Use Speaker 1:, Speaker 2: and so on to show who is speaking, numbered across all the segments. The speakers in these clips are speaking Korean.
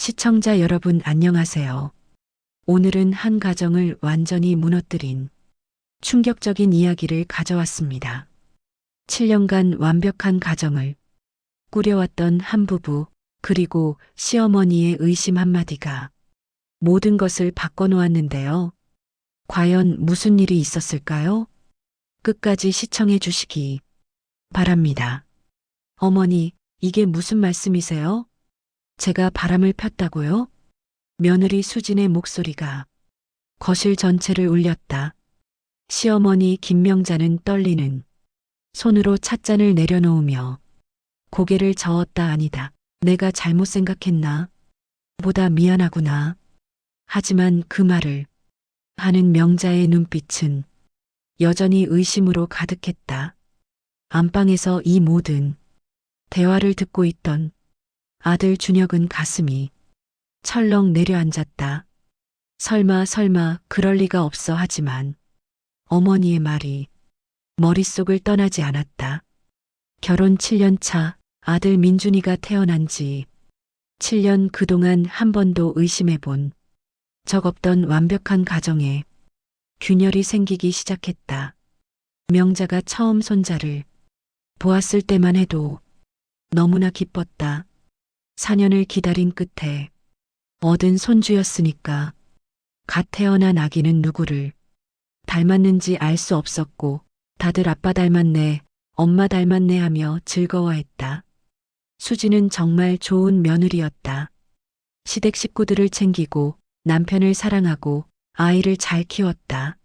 Speaker 1: 시청자 여러분 안녕하세요. 오늘은 한 가정을 완전히 무너뜨린 충격적인 이야기를 가져왔습니다. 7년간 완벽한 가정을 꾸려왔던 한 부부, 그리고 시어머니의 의심 한마디가 모든 것을 바꿔놓았는데요. 과연 무슨 일이 있었을까요? 끝까지 시청해 주시기 바랍니다. 어머니, 이게 무슨 말씀이세요? 제가 바람을 폈다고요? 며느리 수진의 목소리가 거실 전체를 울렸다. 시어머니 김명자는 떨리는 손으로 찻잔을 내려놓으며 고개를 저었다. 아니다. 내가 잘못 생각했나? 보다 미안하구나. 하지만 그 말을 하는 명자의 눈빛은 여전히 의심으로 가득했다. 안방에서 이 모든 대화를 듣고 있던 아들 준혁은 가슴이 철렁 내려앉았다. 설마 그럴 리가 없어. 하지만 어머니의 말이 머릿속을 떠나지 않았다. 결혼 7년 차 아들 민준이가 태어난 지 7년, 그동안 한 번도 의심해 본 적 없던 완벽한 가정에 균열이 생기기 시작했다. 명자가 처음 손자를 보았을 때만 해도 너무나 기뻤다. 4년을 기다린 끝에 얻은 손주였으니까. 갓 태어난 아기는 누구를 닮았는지 알 수 없었고 다들 아빠 닮았네, 엄마 닮았네 하며 즐거워했다. 수지는 정말 좋은 며느리였다. 시댁 식구들을 챙기고 남편을 사랑하고 아이를 잘 키웠다.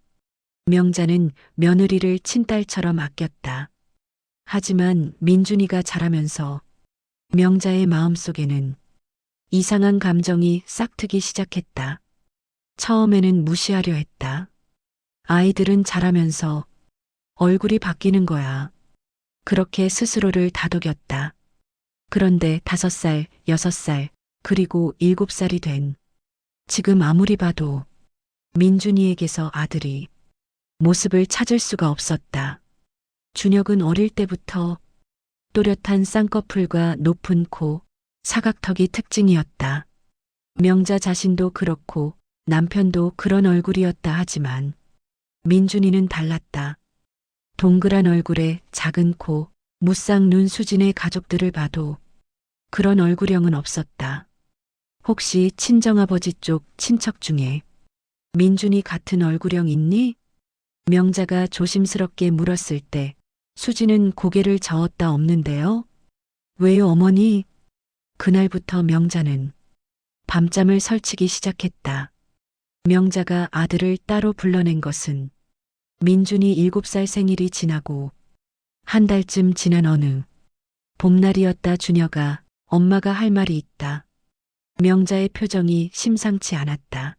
Speaker 1: 명자는 며느리를 친딸처럼 아꼈다. 하지만 민준이가 자라면서 명자의 마음속에는 이상한 감정이 싹트기 시작했다. 처음에는 무시하려 했다. 아이들은 자라면서 얼굴이 바뀌는 거야. 그렇게 스스로를 다독였다. 그런데 5살, 6살, 그리고 7살이 된 지금 아무리 봐도 민준이에게서 아들이 모습을 찾을 수가 없었다. 준혁은 어릴 때부터 또렷한 쌍꺼풀과 높은 코, 사각턱이 특징이었다. 명자 자신도 그렇고 남편도 그런 얼굴이었다. 하지만 민준이는 달랐다. 동그란 얼굴에 작은 코, 무쌍 눈. 수진의 가족들을 봐도 그런 얼굴형은 없었다. 혹시 친정아버지 쪽 친척 중에 민준이 같은 얼굴형 있니? 명자가 조심스럽게 물었을 때 수진은 고개를 저었다. 없는데요. 왜요 어머니? 그날부터 명자는 밤잠을 설치기 시작했다. 명자가 아들을 따로 불러낸 것은 민준이 7살 생일이 지나고 한 달쯤 지난 어느 봄날이었다. 준혁아, 엄마가 할 말이 있다. 명자의 표정이 심상치 않았다.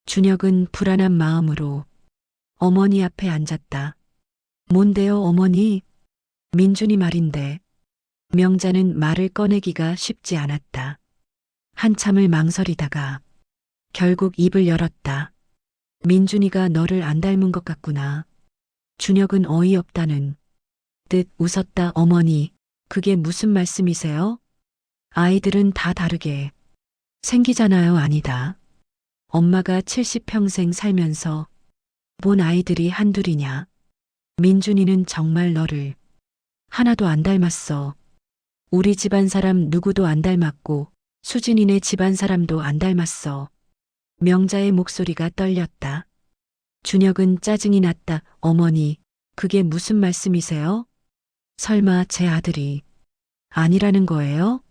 Speaker 1: 준혁은 불안한 마음으로 어머니 앞에 앉았다. 뭔데요 어머니? 민준이 말인데. 명자는 말을 꺼내기가 쉽지 않았다. 한참을 망설이다가 결국 입을 열었다. 민준이가 너를 안 닮은 것 같구나. 준혁은 어이없다는 듯 웃었다. 어머니, 그게 무슨 말씀이세요? 아이들은 다 다르게 생기잖아요. 아니다. 엄마가 70평생 살면서 본 아이들이 한둘이냐. 민준이는 정말 너를 하나도 안 닮았어. 우리 집안 사람 누구도 안 닮았고 수진이네 집안 사람도 안 닮았어. 명자의 목소리가 떨렸다. 준혁은 짜증이 났다. 어머니, 그게 무슨 말씀이세요? 설마 제 아들이 아니라는 거예요?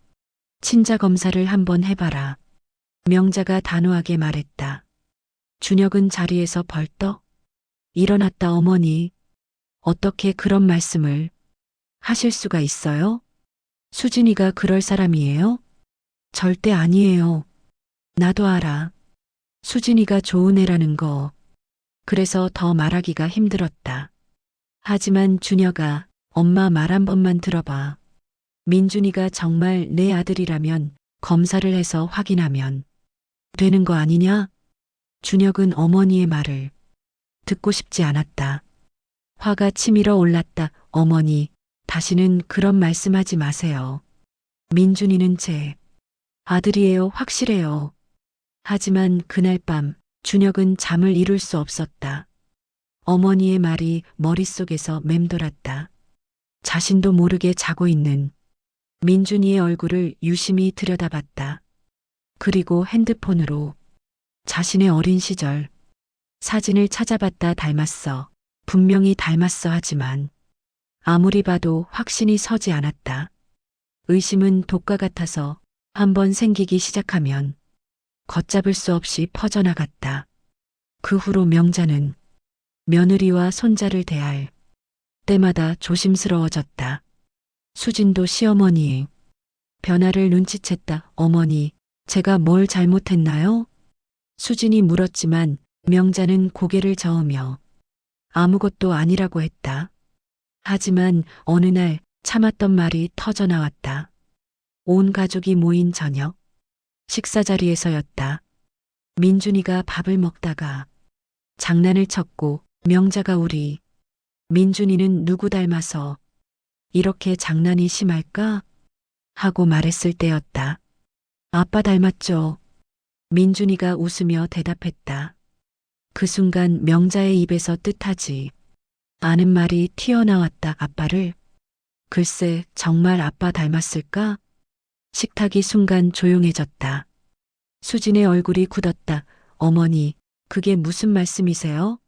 Speaker 1: 친자 검사를 한번 해봐라. 명자가 단호하게 말했다. 준혁은 자리에서 벌떡 일어났다. 어머니, 어떻게 그런 말씀을 하실 수가 있어요? 수진이가 그럴 사람이에요? 절대 아니에요. 나도 알아. 수진이가 좋은 애라는 거. 그래서 더 말하기가 힘들었다. 하지만 준혁아, 엄마 말 한 번만 들어봐. 민준이가 정말 내 아들이라면 검사를 해서 확인하면 되는 거 아니냐? 준혁은 어머니의 말을 듣고 싶지 않았다. 화가 치밀어 올랐다. 어머니, 다시는 그런 말씀하지 마세요. 민준이는 제 아들이에요, 확실해요. 하지만 그날 밤 준혁은 잠을 이룰 수 없었다. 어머니의 말이 머릿속에서 맴돌았다. 자신도 모르게 자고 있는 민준이의 얼굴을 유심히 들여다봤다. 그리고 핸드폰으로 자신의 어린 시절 사진을 찾아봤다. 닮았어. 분명히 닮았어 하지만 아무리 봐도 확신이 서지 않았다. 의심은 독과 같아서 한번 생기기 시작하면 걷잡을 수 없이 퍼져나갔다. 그 후로 명자는 며느리와 손자를 대할 때마다 조심스러워졌다. 수진도 시어머니의 변화를 눈치챘다. 어머니, 제가 뭘 잘못했나요? 수진이 물었지만 명자는 고개를 저으며 아무것도 아니라고 했다. 하지만 어느 날 참았던 말이 터져나왔다. 온 가족이 모인 저녁, 식사 자리에서였다. 민준이가 밥을 먹다가 장난을 쳤고 명자가 우리 민준이는 누구 닮아서 이렇게 장난이 심할까? 하고 말했을 때였다. 아빠 닮았죠. 민준이가 웃으며 대답했다. 그 순간 명자의 입에서 뜻하지 않은 말이 튀어나왔다. 아빠를? 글쎄, 정말 아빠 닮았을까? 식탁이 순간 조용해졌다. 수진의 얼굴이 굳었다. 어머니, 그게 무슨 말씀이세요?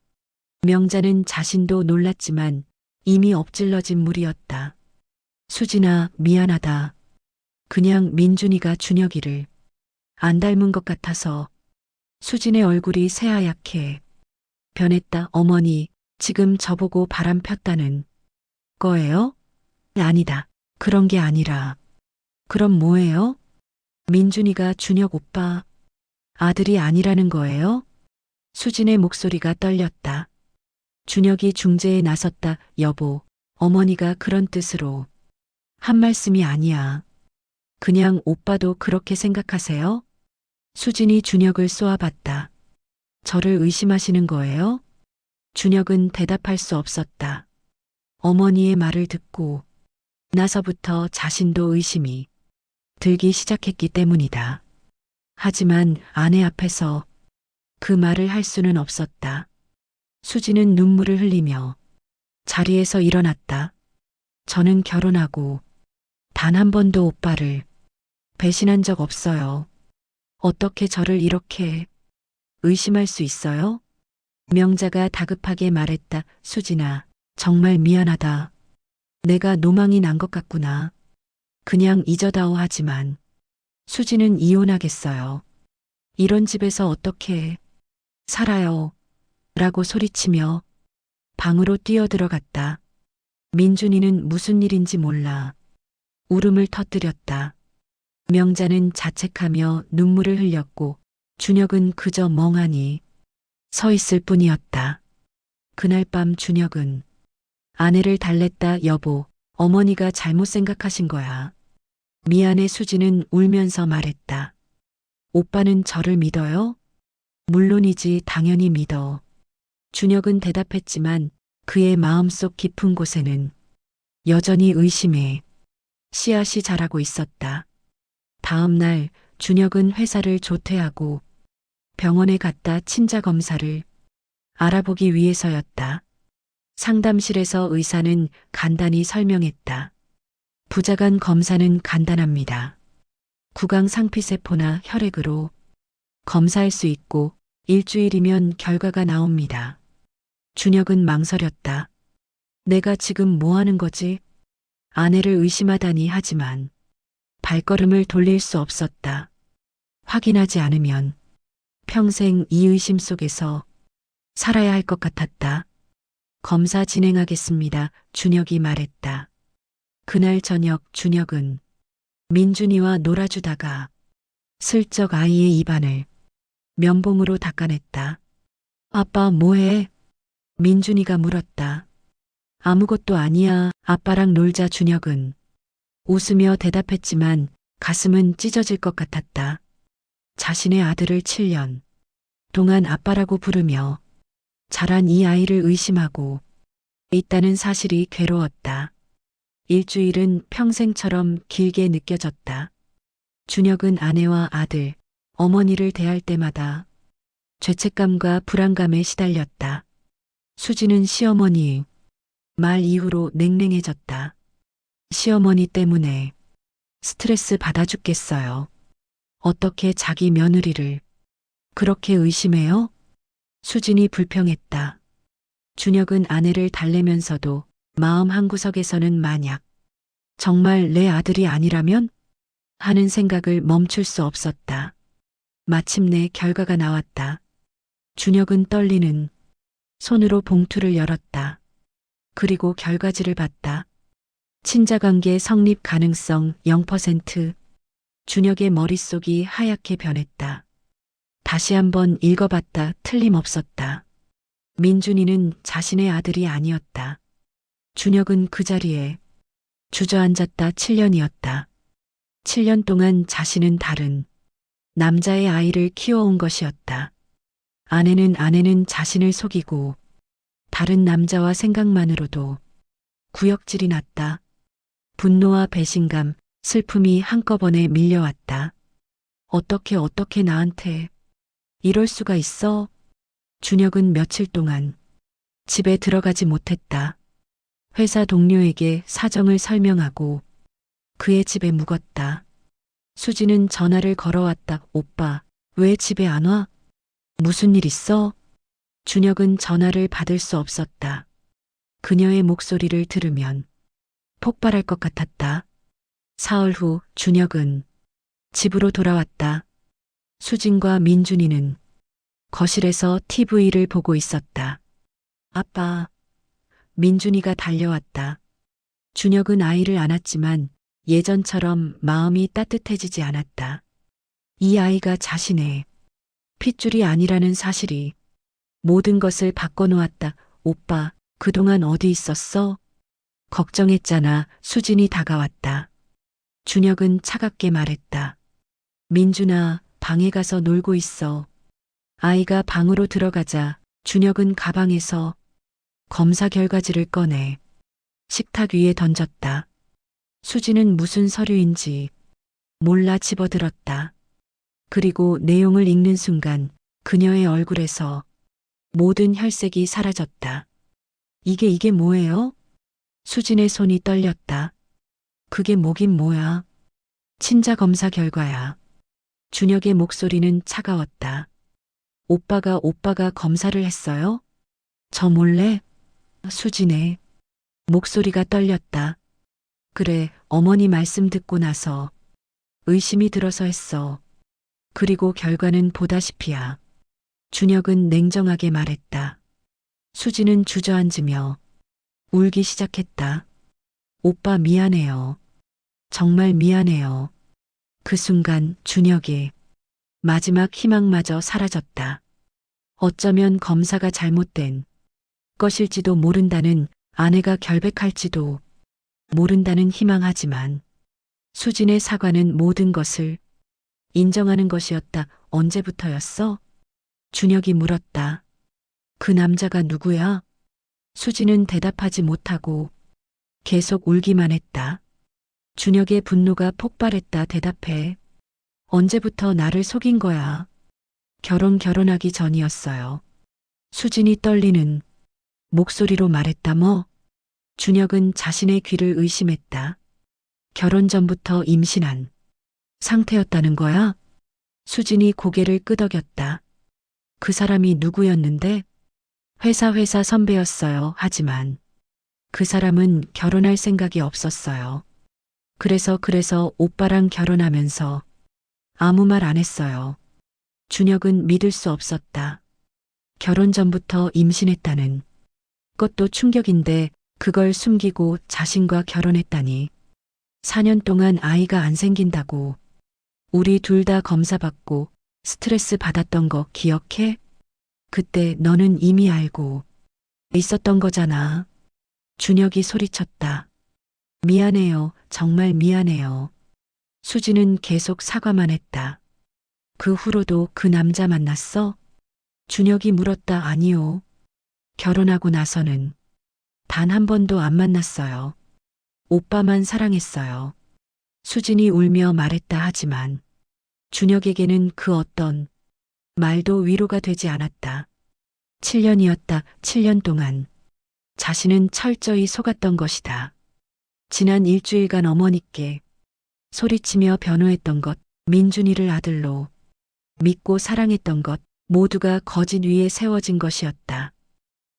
Speaker 1: 명자는 자신도 놀랐지만 이미 엎질러진 물이었다. 수진아, 미안하다. 그냥 민준이가 준혁이를 안 닮은 것 같아서. 수진의 얼굴이 새하얗게 변했다. 어머니, 지금 저보고 바람 폈다는 거예요? 아니다. 그런 게 아니라. 그럼 뭐예요? 민준이가 준혁 오빠 아들이 아니라는 거예요? 수진의 목소리가 떨렸다. 준혁이 중재에 나섰다. 여보, 어머니가 그런 뜻으로 한 말씀이 아니야. 그냥 오빠도 그렇게 생각하세요? 수진이 준혁을 쏘아봤다. 저를 의심하시는 거예요? 준혁은 대답할 수 없었다. 어머니의 말을 듣고 나서부터 자신도 의심이 들기 시작했기 때문이다. 하지만 아내 앞에서 그 말을 할 수는 없었다. 수지는 눈물을 흘리며 자리에서 일어났다. 저는 결혼하고 단 한 번도 오빠를 배신한 적 없어요. 어떻게 저를 이렇게 의심할 수 있어요? 명자가 다급하게 말했다. 수진아, 정말 미안하다. 내가 노망이 난 것 같구나. 그냥 잊어다오. 하지만 수지는 이혼하겠어요. 이런 집에서 어떻게 살아요? 라고 소리치며 방으로 뛰어들어갔다. 민준이는 무슨 일인지 몰라 울음을 터뜨렸다. 명자는 자책하며 눈물을 흘렸고 준혁은 그저 멍하니 서 있을 뿐이었다. 그날 밤 준혁은 아내를 달랬다. 여보, 어머니가 잘못 생각하신 거야. 미안해. 수지는 울면서 말했다. 오빠는 저를 믿어요? 물론이지, 당연히 믿어. 준혁은 대답했지만 그의 마음속 깊은 곳에는 여전히 의심의 씨앗이 자라고 있었다. 다음 날 준혁은 회사를 조퇴하고 병원에 갔다. 친자 검사를 알아보기 위해서였다. 상담실에서 의사는 간단히 설명했다. 부자간 검사는 간단합니다. 구강 상피세포나 혈액으로 검사할 수 있고 일주일이면 결과가 나옵니다. 준혁은 망설였다. 내가 지금 뭐 하는 거지? 아내를 의심하다니. 하지만 발걸음을 돌릴 수 없었다. 확인하지 않으면 평생 이 의심 속에서 살아야 할 것 같았다. 검사 진행하겠습니다. 준혁이 말했다. 그날 저녁 준혁은 민준이와 놀아주다가 슬쩍 아이의 입안을 면봉으로 닦아냈다. 아빠 뭐해? 민준이가 물었다. 아무것도 아니야. 아빠랑 놀자. 준혁은 웃으며 대답했지만 가슴은 찢어질 것 같았다. 자신의 아들을 7년 동안 아빠라고 부르며 자란 이 아이를 의심하고 있다는 사실이 괴로웠다. 일주일은 평생처럼 길게 느껴졌다. 준혁은 아내와 아들, 어머니를 대할 때마다 죄책감과 불안감에 시달렸다. 수지는 시어머니 말 이후로 냉랭해졌다. 시어머니 때문에 스트레스 받아 죽겠어요. 어떻게 자기 며느리를 그렇게 의심해요? 수진이 불평했다. 준혁은 아내를 달래면서도 마음 한구석에서는 만약 정말 내 아들이 아니라면 하는 생각을 멈출 수 없었다. 마침내 결과가 나왔다. 준혁은 떨리는 손으로 봉투를 열었다. 그리고 결과지를 봤다. 친자관계 성립 가능성 0%. 준혁의 머릿속이 하얗게 변했다. 다시 한번 읽어봤다. 틀림없었다. 민준이는 자신의 아들이 아니었다. 준혁은 그 자리에 주저앉았다. 7년이었다. 7년 동안 자신은 다른 남자의 아이를 키워온 것이었다. 아내는 자신을 속이고 다른 남자와 생각만으로도 구역질이 났다. 분노와 배신감, 슬픔이 한꺼번에 밀려왔다. 어떻게 나한테 이럴 수가 있어? 준혁은 며칠 동안 집에 들어가지 못했다. 회사 동료에게 사정을 설명하고 그의 집에 묵었다. 수지는 전화를 걸어왔다. 오빠, 왜 집에 안 와? 무슨 일 있어? 준혁은 전화를 받을 수 없었다. 그녀의 목소리를 들으면 폭발할 것 같았다. 사흘 후 준혁은 집으로 돌아왔다. 수진과 민준이는 거실에서 TV를 보고 있었다. 아빠, 민준이가 달려왔다. 준혁은 아이를 안았지만 예전처럼 마음이 따뜻해지지 않았다. 이 아이가 자신의 핏줄이 아니라는 사실이 모든 것을 바꿔놓았다. 오빠, 그동안 어디 있었어? 걱정했잖아. 수진이 다가왔다. 준혁은 차갑게 말했다. 민준아, 방에 가서 놀고 있어. 아이가 방으로 들어가자 준혁은 가방에서 검사 결과지를 꺼내 식탁 위에 던졌다. 수지는 무슨 서류인지 몰라 집어들었다. 그리고 내용을 읽는 순간 그녀의 얼굴에서 모든 혈색이 사라졌다. 이게 뭐예요? 수진의 손이 떨렸다. 그게 뭐긴 뭐야. 친자 검사 결과야. 준혁의 목소리는 차가웠다. 오빠가 검사를 했어요? 저 몰래? 수진의 목소리가 떨렸다. 그래, 어머니 말씀 듣고 나서 의심이 들어서 했어. 그리고 결과는 보다시피야. 준혁은 냉정하게 말했다. 수지는 주저앉으며 울기 시작했다. 오빠 미안해요. 정말 미안해요. 그 순간 준혁의 마지막 희망마저 사라졌다. 어쩌면 검사가 잘못된 것일지도 모른다는 아내가 결백할지도 모른다는 희망하지만 수진의 사과는 모든 것을 인정하는 것이었다. 언제부터였어? 준혁이 물었다. 그 남자가 누구야? 수진은 대답하지 못하고 계속 울기만 했다. 준혁의 분노가 폭발했다. 대답해. 언제부터 나를 속인 거야? 결혼하기 전이었어요. 수진이 떨리는 목소리로 말했다. 뭐? 준혁은 자신의 귀를 의심했다. 결혼 전부터 임신한 상태였다는 거야? 수진이 고개를 끄덕였다. 그 사람이 누구였는데? 회사 선배였어요. 하지만 그 사람은 결혼할 생각이 없었어요. 그래서 오빠랑 결혼하면서 아무 말 안 했어요. 준혁은 믿을 수 없었다. 결혼 전부터 임신했다는 것도 충격인데 그걸 숨기고 자신과 결혼했다니. 4년 동안 아이가 안 생긴다고 우리 둘 다 검사 받고 스트레스 받았던 거 기억해? 그때 너는 이미 알고 있었던 거잖아. 준혁이 소리쳤다. 미안해요. 정말 미안해요. 수지는 계속 사과만 했다. 그 후로도 그 남자 만났어? 준혁이 물었다. 아니요. 결혼하고 나서는 단 한 번도 안 만났어요. 오빠만 사랑했어요. 수진이 울며 말했다 하지만 준혁에게는 그 어떤 말도 위로가 되지 않았다. 7년이었다. 7년 동안 자신은 철저히 속았던 것이다. 지난 일주일간 어머니께 소리치며 변호했던 것, 민준이를 아들로 믿고 사랑했던 것, 모두가 거짓 위에 세워진 것이었다.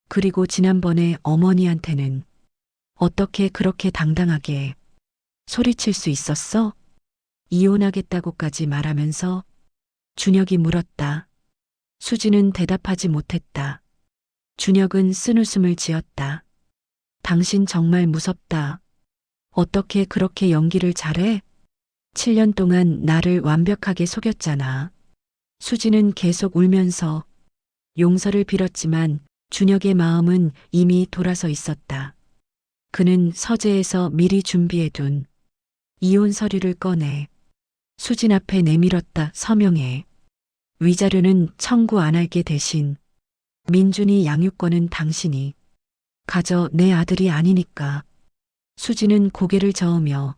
Speaker 1: 그리고 지난번에 어머니한테는 어떻게 그렇게 당당하게 소리칠 수 있었어? 이혼하겠다고까지 말하면서 준혁이 물었다. 수지는 대답하지 못했다. 준혁은 쓴웃음을 지었다. 당신 정말 무섭다. 어떻게 그렇게 연기를 잘해? 7년 동안 나를 완벽하게 속였잖아. 수지는 계속 울면서 용서를 빌었지만 준혁의 마음은 이미 돌아서 있었다. 그는 서재에서 미리 준비해둔 이혼 서류를 꺼내 수진 앞에 내밀었다. 서명해. 위자료는 청구 안 할게 대신 민준이 양육권은 당신이 가져. 내 아들이 아니니까. 수지는 고개를 저으며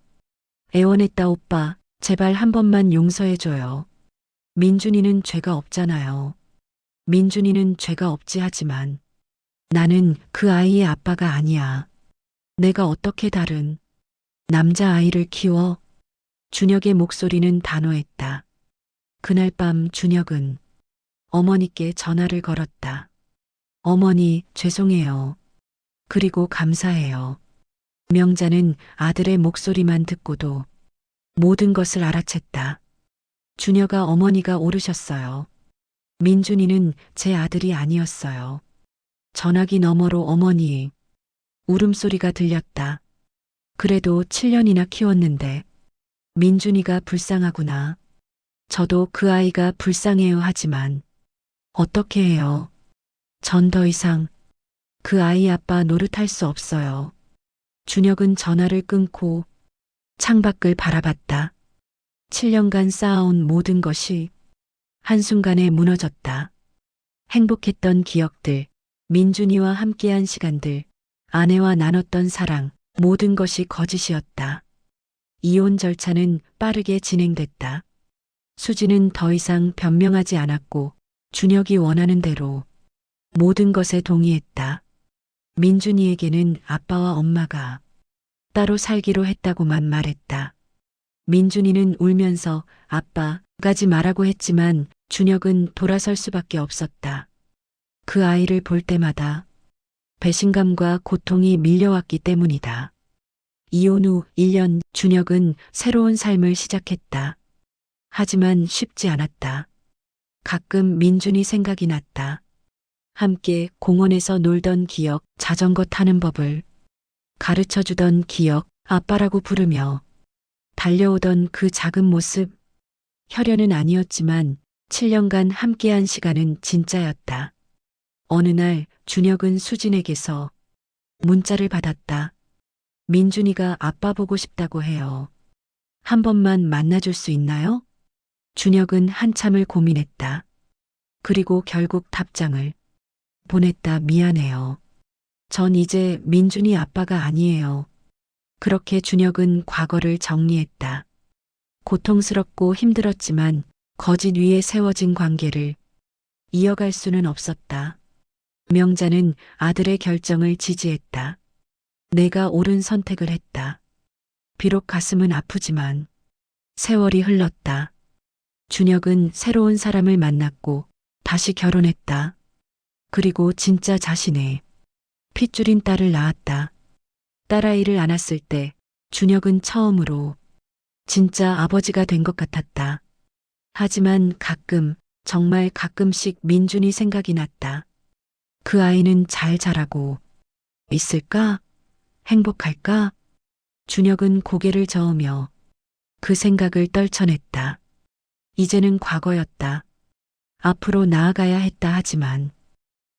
Speaker 1: 애원했다. 오빠, 제발 한 번만 용서해줘요. 민준이는 죄가 없잖아요. 민준이는 죄가 없지 하지만 나는 그 아이의 아빠가 아니야. 내가 어떻게 다른 남자아이를 키워? 준혁의 목소리는 단호했다. 그날 밤 준혁은 어머니께 전화를 걸었다. 어머니, 죄송해요. 그리고 감사해요. 명자는 아들의 목소리만 듣고도 모든 것을 알아챘다. 준혁아, 어머니가 오르셨어요. 민준이는 제 아들이 아니었어요. 전화기 너머로 어머니의 울음소리가 들렸다. 그래도 7년이나 키웠는데 민준이가 불쌍하구나. 저도 그 아이가 불쌍해요. 하지만 어떻게 해요? 전 더 이상 그 아이 아빠 노릇할 수 없어요. 준혁은 전화를 끊고 창밖을 바라봤다. 7년간 쌓아온 모든 것이 한순간에 무너졌다. 행복했던 기억들, 민준이와 함께한 시간들, 아내와 나눴던 사랑, 모든 것이 거짓이었다. 이혼 절차는 빠르게 진행됐다. 수지는 더 이상 변명하지 않았고 준혁이 원하는 대로 모든 것에 동의했다. 민준이에게는 아빠와 엄마가 따로 살기로 했다고만 말했다. 민준이는 울면서 아빠, 가지 말라고 했지만 준혁은 돌아설 수밖에 없었다. 그 아이를 볼 때마다 배신감과 고통이 밀려왔기 때문이다. 이혼 후 1년 준혁은 새로운 삶을 시작했다. 하지만 쉽지 않았다. 가끔 민준이 생각이 났다. 함께 공원에서 놀던 기억, 자전거 타는 법을 가르쳐주던 기억, 아빠라고 부르며 달려오던 그 작은 모습. 혈연은 아니었지만 7년간 함께한 시간은 진짜였다. 어느 날 준혁은 수진에게서 문자를 받았다. 민준이가 아빠 보고 싶다고 해요. 한 번만 만나줄 수 있나요? 준혁은 한참을 고민했다. 그리고 결국 답장을 보냈다. 미안해요. 전 이제 민준이 아빠가 아니에요. 그렇게 준혁은 과거를 정리했다. 고통스럽고 힘들었지만 거짓 위에 세워진 관계를 이어갈 수는 없었다. 명자는 아들의 결정을 지지했다. 내가 옳은 선택을 했다. 비록 가슴은 아프지만 세월이 흘렀다. 준혁은 새로운 사람을 만났고 다시 결혼했다. 그리고 진짜 자신의 핏줄인 딸을 낳았다. 딸아이를 안았을 때 준혁은 처음으로 진짜 아버지가 된 것 같았다. 하지만 가끔, 정말 가끔씩 민준이 생각이 났다. 그 아이는 잘 자라고 있을까? 행복할까? 준혁은 고개를 저으며 그 생각을 떨쳐냈다. 이제는 과거였다. 앞으로 나아가야 했다. 하지만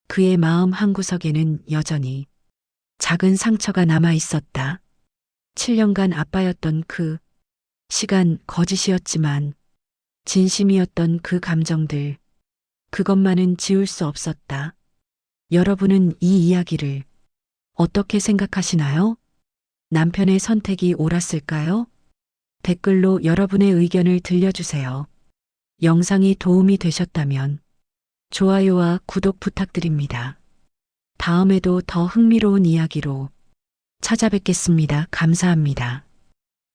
Speaker 1: 그의 마음 한구석에는 여전히 작은 상처가 남아 있었다. 7년간 아빠였던 그 시간, 거짓이었지만 진심이었던 그 감정들, 그것만은 지울 수 없었다. 여러분은 이 이야기를 어떻게 생각하시나요? 남편의 선택이 옳았을까요? 댓글로 여러분의 의견을 들려주세요. 영상이 도움이 되셨다면 좋아요와 구독 부탁드립니다. 다음에도 더 흥미로운 이야기로 찾아뵙겠습니다. 감사합니다.